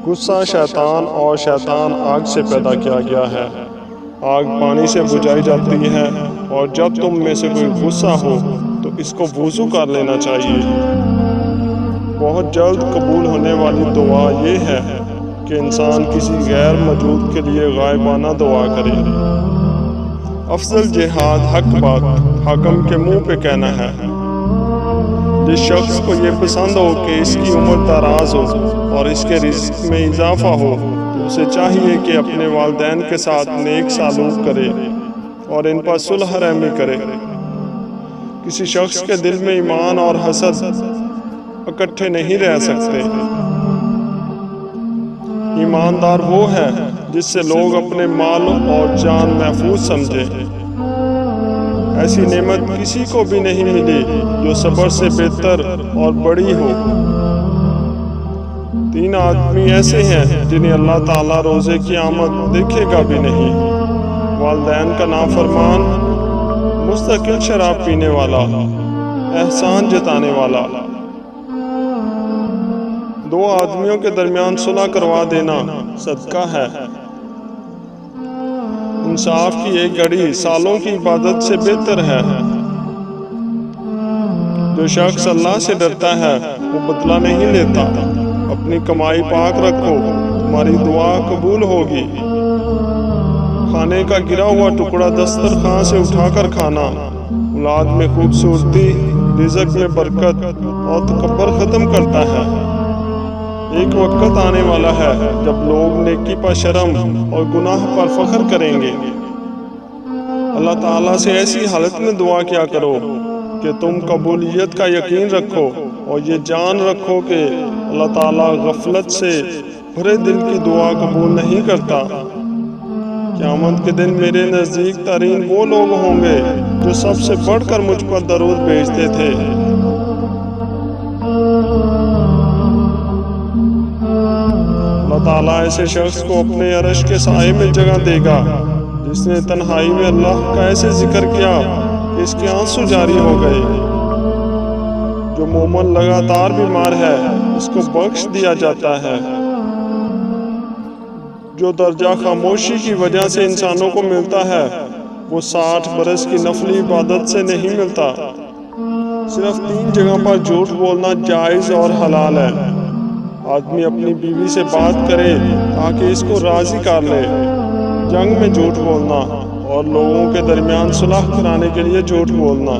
غصہ شیطان اور شیطان آگ سے پیدا کیا گیا ہے۔ آگ پانی سے بجھائی جاتی ہے، اور جب تم میں سے کوئی غصہ ہو تو اس کو وضو کر لینا چاہیے۔ بہت جلد قبول ہونے والی دعا یہ ہے کہ انسان کسی غیر موجود کے لیے غائبانہ دعا کرے۔ افضل جہاد حق بات حاکم کے منہ پہ کہنا ہے۔ جس شخص کو یہ پسند ہو کہ اس کی عمر دراز ہو اور اس کے رزق میں اضافہ ہو تو اسے چاہیے کہ اپنے والدین کے ساتھ نیک سلوک کرے اور ان پر صلح رحمی کرے۔ کسی شخص کے دل میں ایمان اور حسد اکٹھے نہیں رہ سکتے۔ ایماندار وہ ہے جس سے لوگ اپنے مال اور جان محفوظ سمجھے۔ ایسی نعمت کسی کو بھی نہیں ملی جو صبر سے بہتر اور بڑی ہو۔ 3 آدمی ایسے ہیں جنہیں اللہ تعالیٰ روز قیامت دیکھے گا بھی نہیں: والدین کا نافرمان، مستقل شراب پینے والا، احسان جتانے والا۔ 2 آدمیوں کے درمیان صلح کروا دینا صدقہ ہے۔ انصاف کی ایک گھڑی سالوں کی عبادت سے بہتر ہے۔ جو شخص اللہ سے ڈرتا ہے وہ بدلہ نہیں لیتا۔ اپنی کمائی پاک رکھو، تمہاری دعا قبول ہوگی۔ کھانے کا گرا ہوا ٹکڑا دسترخوان سے اٹھا کر کھانا اولاد میں خوبصورتی، رزق میں برکت اور تکبر ختم کرتا ہے۔ ایک وقت آنے والا ہے جب لوگ نیکی پر شرم اور گناہ پر فخر کریں گے۔ اللہ تعالیٰ سے ایسی حالت میں دعا کیا کرو کہ تم قبولیت کا یقین رکھو اور یہ جان رکھو کہ اللہ تعالیٰ غفلت سے بھرے دل کی دعا قبول نہیں کرتا۔ قیامت کے دن میرے نزدیک ترین وہ لوگ ہوں گے جو سب سے بڑھ کر مجھ پر درود بھیجتے تھے۔ اللہ تعالیٰ ایسے شخص کو اپنے عرش کے سائے میں جگہ دے گا جس نے تنہائی میں اللہ کا ایسے ذکر کیا کہ اس کے آنسو جاری ہو گئے۔ جو مومن لگاتار بیمار ہے اس کو بخش دیا جاتا ہے۔ جو درجہ خاموشی کی وجہ سے انسانوں کو ملتا ہے وہ 60 برس کی نفلی عبادت سے نہیں ملتا۔ صرف 3 جگہ پر جھوٹ بولنا جائز اور حلال ہے۔ آدمی اپنی بیوی سے بات کرے تاکہ اس کو راضی کر لے، جنگ میں جھوٹ بولنا اور لوگوں کے درمیان صلح کرانے کے لیے جھوٹ بولنا۔